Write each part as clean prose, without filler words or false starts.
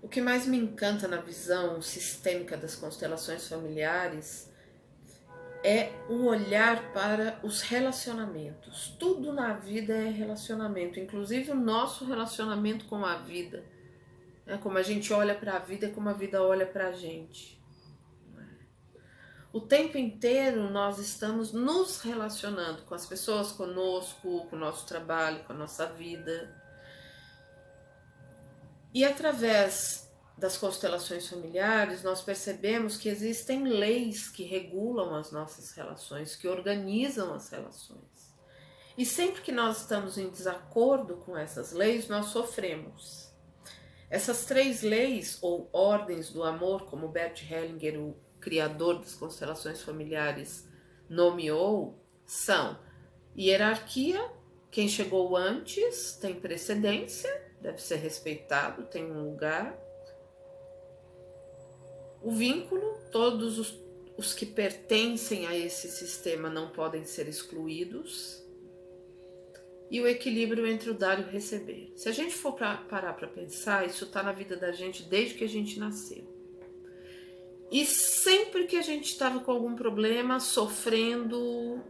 O que mais me encanta na visão sistêmica das constelações familiares é o olhar para os relacionamentos. Tudo na vida é relacionamento, inclusive o nosso relacionamento com a vida. Como a gente olha para a vida é como a vida olha para a gente. O tempo inteiro nós estamos nos relacionando com as pessoas, conosco, com o nosso trabalho, com a nossa vida. E através das constelações familiares, nós percebemos que existem leis que regulam as nossas relações, que organizam as relações. E sempre que nós estamos em desacordo com essas leis, nós sofremos. Essas 3 leis, ou ordens do amor, como Bert Hellinger, o criador das constelações familiares, nomeou, são hierarquia, quem chegou antes tem precedência, deve ser respeitado, tem um lugar. O vínculo, todos os que pertencem a esse sistema não podem ser excluídos. E o equilíbrio entre o dar e o receber. Se a gente for parar para pensar, isso está na vida da gente desde que a gente nasceu. E sempre que a gente estava com algum problema, sofrendo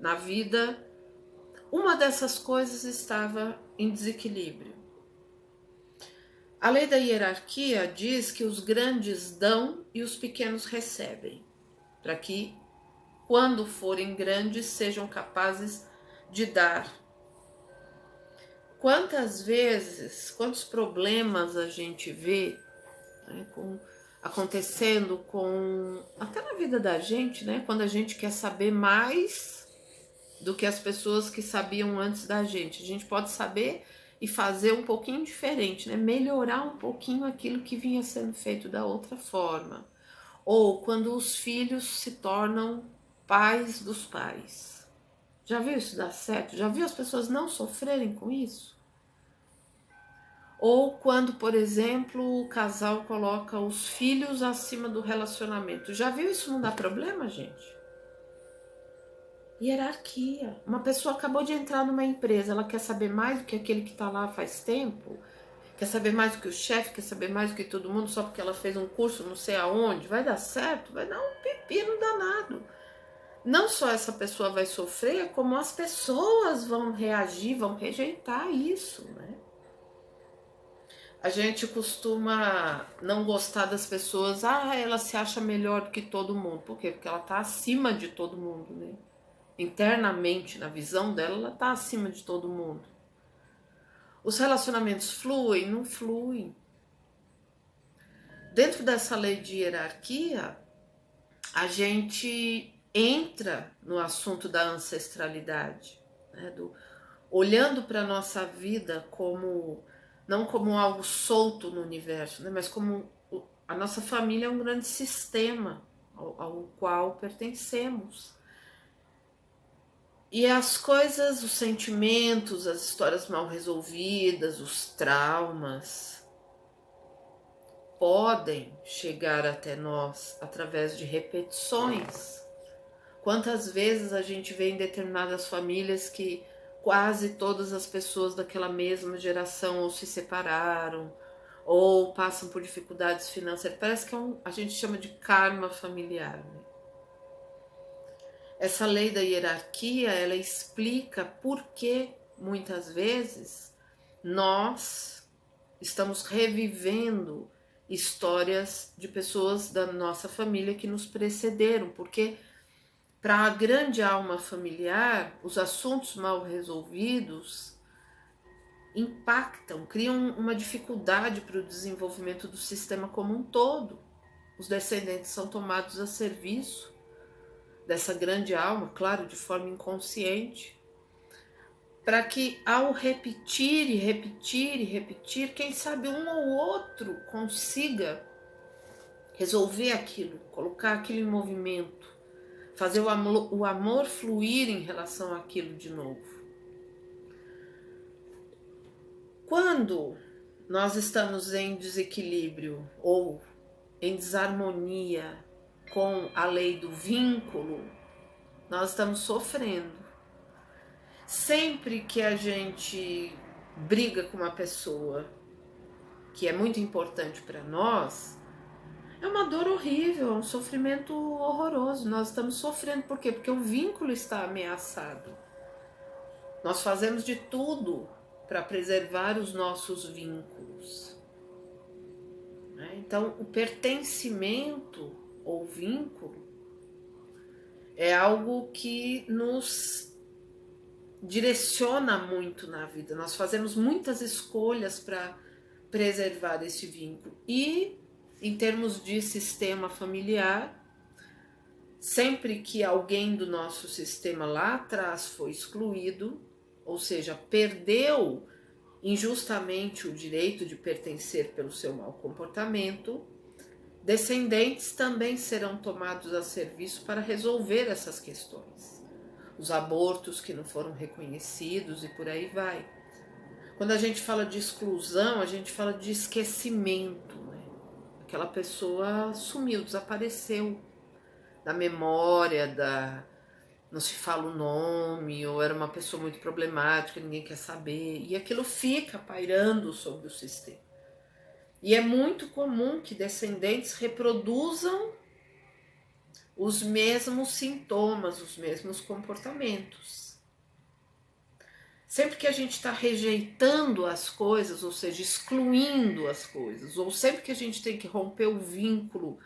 na vida, uma dessas coisas estava em desequilíbrio. A lei da hierarquia diz que os grandes dão e os pequenos recebem, para que, quando forem grandes, sejam capazes de dar. Quantas vezes, quantos problemas a gente vê, né, acontecendo até na vida da gente, né, quando a gente quer saber mais do que as pessoas que sabiam antes da gente. A gente pode saber e fazer um pouquinho diferente, né, melhorar um pouquinho aquilo que vinha sendo feito da outra forma. Ou quando os filhos se tornam pais dos pais. Já viu isso dar certo? Já viu as pessoas não sofrerem com isso? Ou quando, por exemplo, o casal coloca os filhos acima do relacionamento. Já viu isso não dar problema, gente? Hierarquia. Uma pessoa acabou de entrar numa empresa, ela quer saber mais do que aquele que está lá faz tempo? Quer saber mais do que o chefe? Quer saber mais do que todo mundo só porque ela fez um curso não sei aonde? Vai dar certo? Vai dar um pepino danado. Não só essa pessoa vai sofrer, como as pessoas vão reagir, vão rejeitar isso, né? A gente costuma não gostar das pessoas, ela se acha melhor do que todo mundo. Por quê? Porque ela está acima de todo mundo, né? Internamente, na visão dela, ela está acima de todo mundo. Os relacionamentos fluem? Não fluem. Dentro dessa lei de hierarquia, a gente entra no assunto da ancestralidade, né? Olhando para a nossa vida como não como algo solto no universo, né? Mas como a nossa família é um grande sistema ao qual pertencemos. E as coisas, os sentimentos, as histórias mal resolvidas, os traumas, podem chegar até nós através de repetições. Quantas vezes a gente vê em determinadas famílias que quase todas as pessoas daquela mesma geração ou se separaram ou passam por dificuldades financeiras. Parece que a gente chama de karma familiar, né? Essa lei da hierarquia, ela explica por que muitas vezes nós estamos revivendo histórias de pessoas da nossa família que nos precederam, porque para a grande alma familiar, os assuntos mal resolvidos impactam, criam uma dificuldade para o desenvolvimento do sistema como um todo. Os descendentes são tomados a serviço dessa grande alma, claro, de forma inconsciente, para que ao repetir e repetir e repetir, quem sabe um ou outro consiga resolver aquilo, colocar aquilo em movimento, fazer o amor fluir em relação àquilo de novo. Quando nós estamos em desequilíbrio ou em desarmonia com a lei do vínculo, nós estamos sofrendo. Sempre que a gente briga com uma pessoa que é muito importante para nós, é uma dor horrível, é um sofrimento horroroso. Nós estamos sofrendo, por quê? Porque o vínculo está ameaçado. Nós fazemos de tudo para preservar os nossos vínculos. Então, o pertencimento ou vínculo é algo que nos direciona muito na vida. Nós fazemos muitas escolhas para preservar esse vínculo. E, em termos de sistema familiar, sempre que alguém do nosso sistema lá atrás foi excluído, ou seja, perdeu injustamente o direito de pertencer pelo seu mau comportamento, descendentes também serão tomados a serviço para resolver essas questões. Os abortos que não foram reconhecidos e por aí vai. Quando a gente fala de exclusão, a gente fala de esquecimento, né? Aquela pessoa sumiu, desapareceu da memória, não se fala o nome, ou era uma pessoa muito problemática, ninguém quer saber, e aquilo fica pairando sobre o sistema. E é muito comum que descendentes reproduzam os mesmos sintomas, os mesmos comportamentos. Sempre que a gente está rejeitando as coisas, ou seja, excluindo as coisas, ou sempre que a gente tem que romper o vínculo,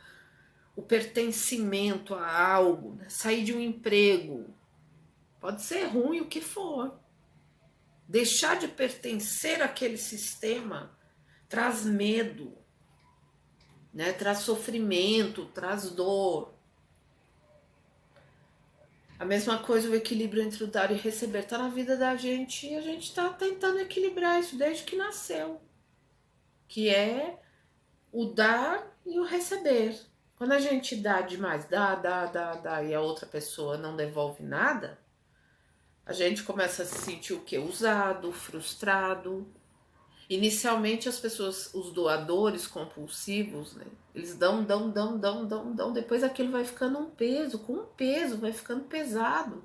o pertencimento a algo, né? Sair de um emprego, pode ser ruim o que for. Deixar de pertencer àquele sistema traz medo, né? Traz sofrimento, traz dor. A mesma coisa, o equilíbrio entre o dar e receber está na vida da gente e a gente está tentando equilibrar isso desde que nasceu, que é o dar e o receber. Quando a gente dá demais, dá, e a outra pessoa não devolve nada, a gente começa a se sentir o quê? Usado, frustrado. Inicialmente as pessoas, os doadores compulsivos, né, eles dão, depois aquilo vai ficando um peso, com um peso, vai ficando pesado,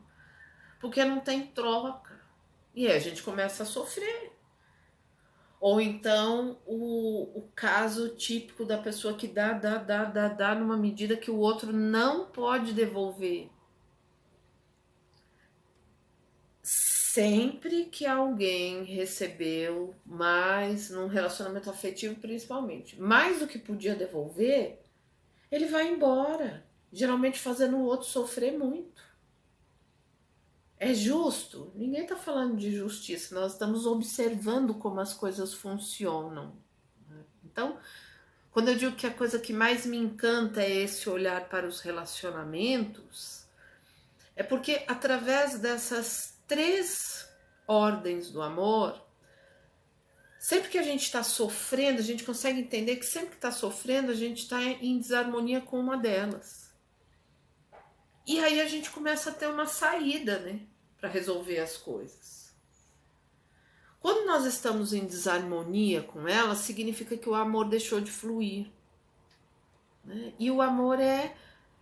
porque não tem troca. E aí a gente começa a sofrer. Ou então o caso típico da pessoa que dá numa medida que o outro não pode devolver. Sempre que alguém recebeu mais, num relacionamento afetivo principalmente, mais do que podia devolver, ele vai embora, geralmente fazendo o outro sofrer muito. É justo? Ninguém está falando de justiça, nós estamos observando como as coisas funcionam. Então, quando eu digo que a coisa que mais me encanta é esse olhar para os relacionamentos, é porque através dessas 3 ordens do amor, sempre que a gente está sofrendo, a gente consegue entender que sempre que está sofrendo, a gente está em desarmonia com uma delas. E aí a gente começa a ter uma saída, né, para resolver as coisas. Quando nós estamos em desarmonia com ela, significa que o amor deixou de fluir, né? E o amor é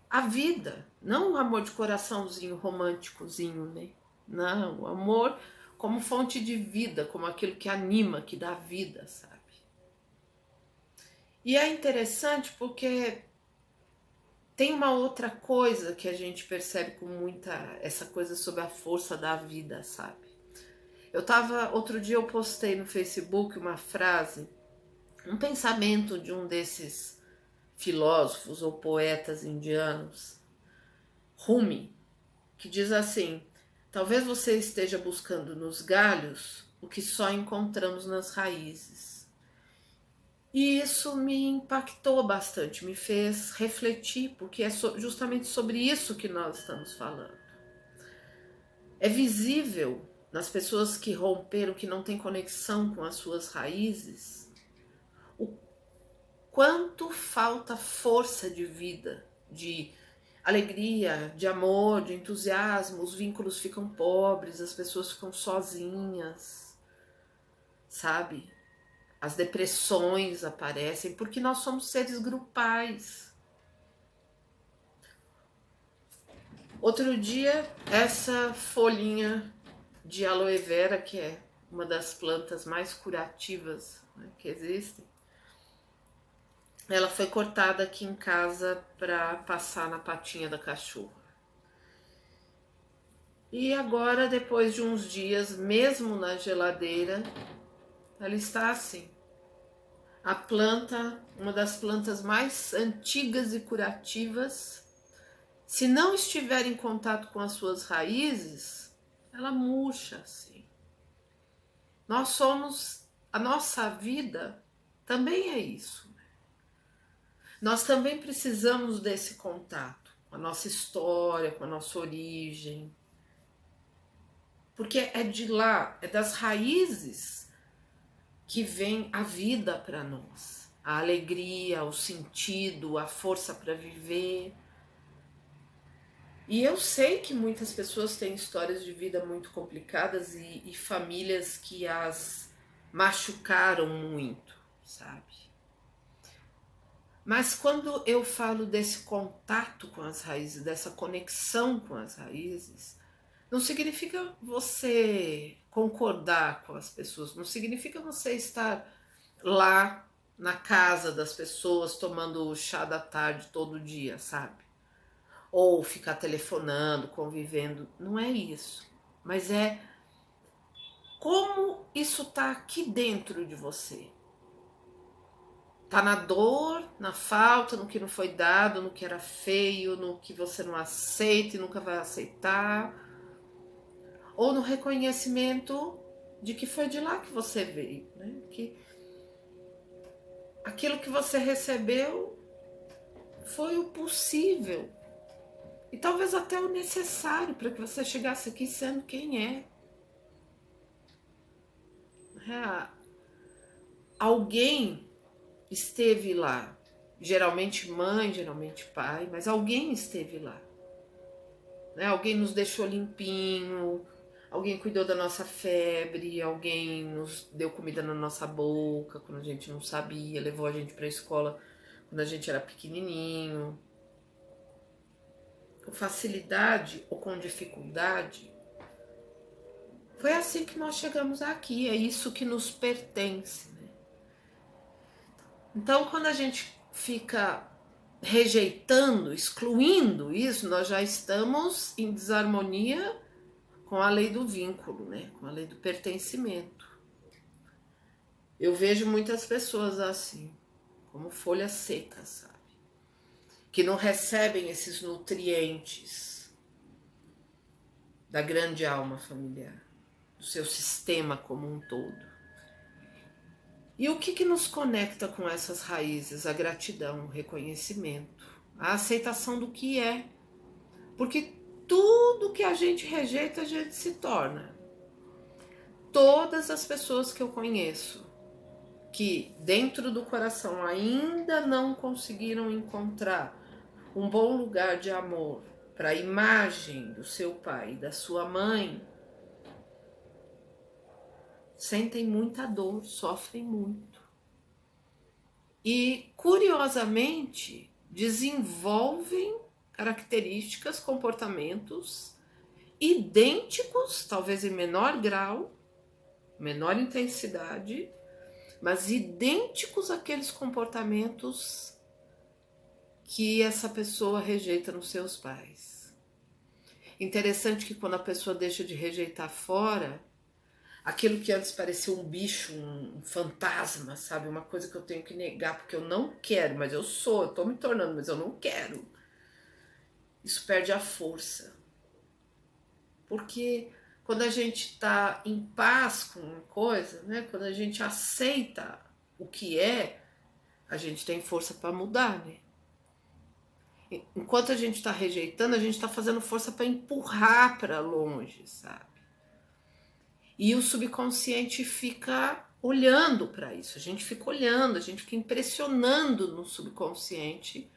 a vida, não o amor de coraçãozinho românticozinho, né? Não, o amor como fonte de vida, como aquilo que anima, que dá vida, sabe? E é interessante porque tem uma outra coisa que a gente percebe com muita, essa coisa sobre a força da vida, sabe? Outro dia eu postei no Facebook uma frase, um pensamento de um desses filósofos ou poetas indianos, Rumi, que diz assim: talvez você esteja buscando nos galhos o que só encontramos nas raízes. E isso me impactou bastante, me fez refletir, porque é justamente sobre isso que nós estamos falando. É visível nas pessoas que romperam, que não têm conexão com as suas raízes, o quanto falta força de vida, de alegria, de amor, de entusiasmo, os vínculos ficam pobres, as pessoas ficam sozinhas, sabe? As depressões aparecem porque nós somos seres grupais. Outro dia, essa folhinha de aloe vera, que é uma das plantas mais curativas, né, que existem, ela foi cortada aqui em casa para passar na patinha da cachorra. E agora, depois de uns dias, mesmo na geladeira, ela está assim. A planta, uma das plantas mais antigas e curativas, se não estiver em contato com as suas raízes, ela murcha assim. Nós somos, a nossa vida também é isso. Nós também precisamos desse contato com a nossa história, com a nossa origem. Porque é de lá, é das raízes que vem a vida para nós. A alegria, o sentido, a força para viver. E eu sei que muitas pessoas têm histórias de vida muito complicadas e famílias que as machucaram muito, sabe? Mas quando eu falo desse contato com as raízes, dessa conexão com as raízes, não significa você concordar com as pessoas, não significa você estar lá na casa das pessoas tomando o chá da tarde todo dia, sabe? Ou ficar telefonando, convivendo, não é isso. Mas é como isso tá aqui dentro de você. Tá na dor, na falta, no que não foi dado, no que era feio, no que você não aceita e nunca vai aceitar, ou no reconhecimento de que foi de lá que você veio, né? Que aquilo que você recebeu foi o possível e talvez até o necessário para que você chegasse aqui sendo quem é. Alguém esteve lá, geralmente mãe, geralmente pai, mas alguém esteve lá, né? Alguém nos deixou limpinho, alguém cuidou da nossa febre, alguém nos deu comida na nossa boca quando a gente não sabia, levou a gente para a escola quando a gente era pequenininho. Com facilidade ou com dificuldade, foi assim que nós chegamos aqui, é isso que nos pertence, né? Então, quando a gente fica rejeitando, excluindo isso, nós já estamos em desarmonia com a lei do vínculo, né? Com a lei do pertencimento. Eu vejo muitas pessoas assim, como folhas secas, sabe? Que não recebem esses nutrientes da grande alma familiar, do seu sistema como um todo. E o que nos conecta com essas raízes? A gratidão, o reconhecimento, a aceitação do que é. Porque tudo que a gente rejeita, a gente se torna. Todas as pessoas que eu conheço que dentro do coração ainda não conseguiram encontrar um bom lugar de amor para a imagem do seu pai e da sua mãe, sentem muita dor, sofrem muito. E, curiosamente, desenvolvem características, comportamentos idênticos, talvez em menor grau, menor intensidade, mas idênticos àqueles comportamentos que essa pessoa rejeita nos seus pais. Interessante que quando a pessoa deixa de rejeitar fora, aquilo que antes parecia um bicho, um fantasma, sabe? Uma coisa que eu tenho que negar porque eu não quero, mas eu tô me tornando, mas eu não quero. Isso perde a força. Porque quando a gente está em paz com uma coisa, né? Quando a gente aceita o que é, a gente tem força para mudar, né? Enquanto a gente está rejeitando, a gente está fazendo força para empurrar para longe, sabe? E o subconsciente fica olhando para isso, a gente fica olhando, a gente fica impressionando no subconsciente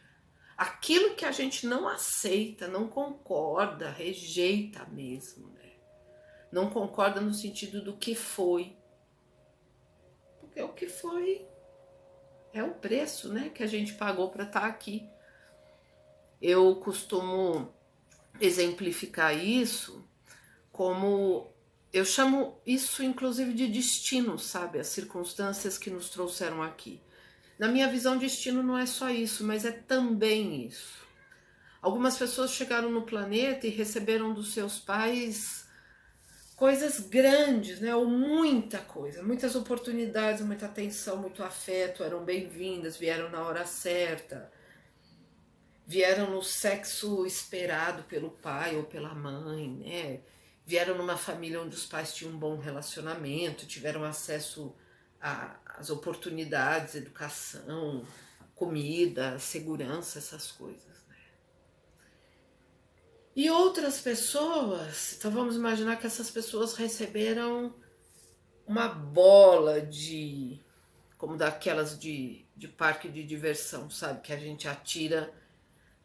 aquilo que a gente não aceita, não concorda, rejeita mesmo, né? Não concorda no sentido do que foi. Porque o que foi é o preço, né, que a gente pagou para estar aqui. Eu costumo exemplificar isso como, eu chamo isso inclusive de destino, sabe? As circunstâncias que nos trouxeram aqui. Na minha visão, destino não é só isso, mas é também isso. Algumas pessoas chegaram no planeta e receberam dos seus pais coisas grandes, né? Ou muita coisa, muitas oportunidades, muita atenção, muito afeto, eram bem-vindas, vieram na hora certa, vieram no sexo esperado pelo pai ou pela mãe, né? Vieram numa família onde os pais tinham um bom relacionamento, tiveram acesso às oportunidades, educação, comida, segurança, essas coisas. Né? E outras pessoas, então vamos imaginar que essas pessoas receberam uma bola como daquelas de parque de diversão, sabe? Que a gente atira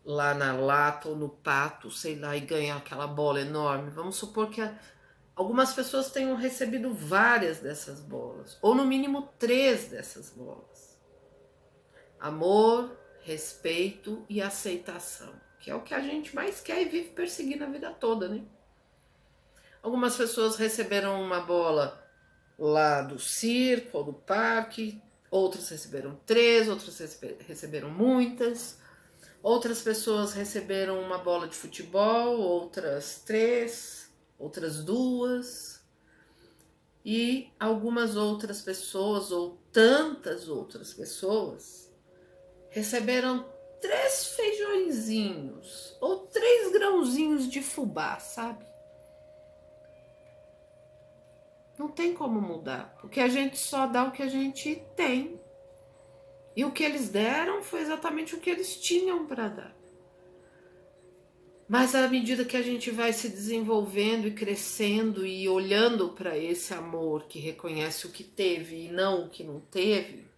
lá na lata ou no pato, sei lá, e ganha aquela bola enorme. Vamos supor que algumas pessoas tenham recebido várias dessas bolas, ou no mínimo 3 dessas bolas. Amor, respeito e aceitação, que é o que a gente mais quer e vive perseguindo a vida toda, né? Algumas pessoas receberam uma bola lá do circo ou do parque, outras receberam 3, outras receberam muitas, outras pessoas receberam uma bola de futebol, outras 3, outras 2, e algumas outras pessoas, ou tantas outras pessoas, receberam 3 feijõezinhos, ou 3 grãozinhos de fubá, sabe? Não tem como mudar, porque a gente só dá o que a gente tem. E o que eles deram foi exatamente o que eles tinham para dar. Mas à medida que a gente vai se desenvolvendo e crescendo e olhando para esse amor que reconhece o que teve e não o que não teve,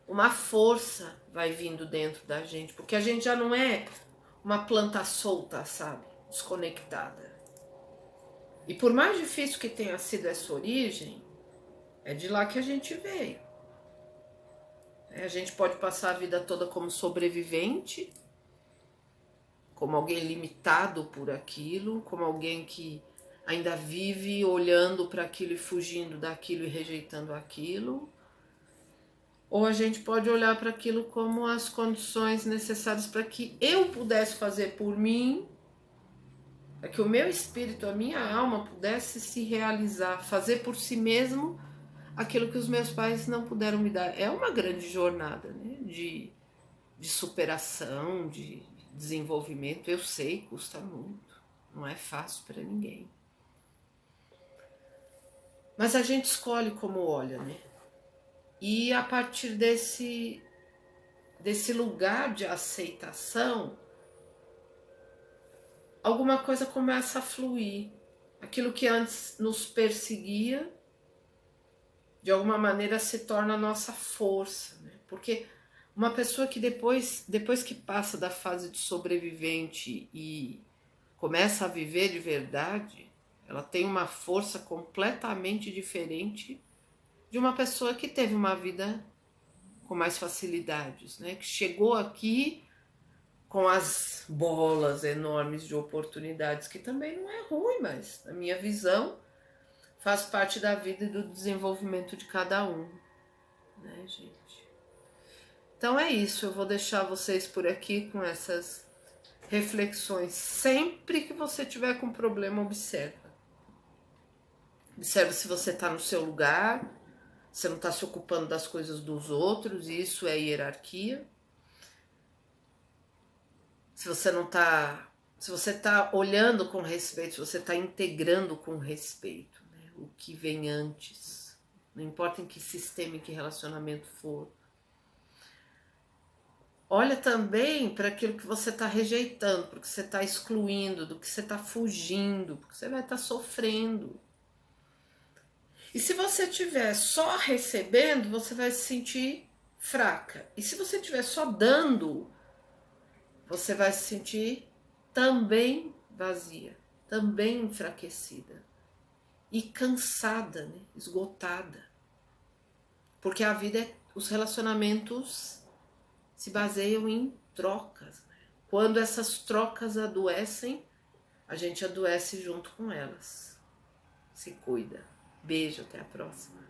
uma força vai vindo dentro da gente, porque a gente já não é uma planta solta, sabe? Desconectada. E por mais difícil que tenha sido essa origem, é de lá que a gente veio. A gente pode passar a vida toda como sobrevivente, como alguém limitado por aquilo, como alguém que ainda vive olhando para aquilo e fugindo daquilo e rejeitando aquilo. Ou a gente pode olhar para aquilo como as condições necessárias para que eu pudesse fazer por mim, para que o meu espírito, a minha alma pudesse se realizar, fazer por si mesmo aquilo que os meus pais não puderam me dar. É uma grande jornada, né? De superação, de desenvolvimento. Eu sei, custa muito, não é fácil para ninguém. Mas a gente escolhe como olha, né? E a partir desse lugar de aceitação, alguma coisa começa a fluir. Aquilo que antes nos perseguia, de alguma maneira se torna a nossa força, né? Porque uma pessoa que depois que passa da fase de sobrevivente e começa a viver de verdade, ela tem uma força completamente diferente de uma pessoa que teve uma vida com mais facilidades, né? Que chegou aqui com as bolas enormes de oportunidades, que também não é ruim, mas na minha visão faz parte da vida e do desenvolvimento de cada um, né, gente? Então é isso, eu vou deixar vocês por aqui com essas reflexões. Sempre que você tiver com problema, observa. Observa se você está no seu lugar, você não está se ocupando das coisas dos outros, e isso é hierarquia. Se você não está, se você está olhando com respeito, se você está integrando com respeito, né, o que vem antes, não importa em que sistema, em que relacionamento for. Olha também para aquilo que você está rejeitando, porque você está excluindo, do que você está fugindo, porque você vai estar sofrendo. E se você estiver só recebendo, você vai se sentir fraca. E se você estiver só dando, você vai se sentir também vazia, também enfraquecida e cansada, né? Esgotada. Porque a vida, os relacionamentos se baseiam em trocas. Né? Quando essas trocas adoecem, a gente adoece junto com elas. Se cuida. Beijo, até a próxima.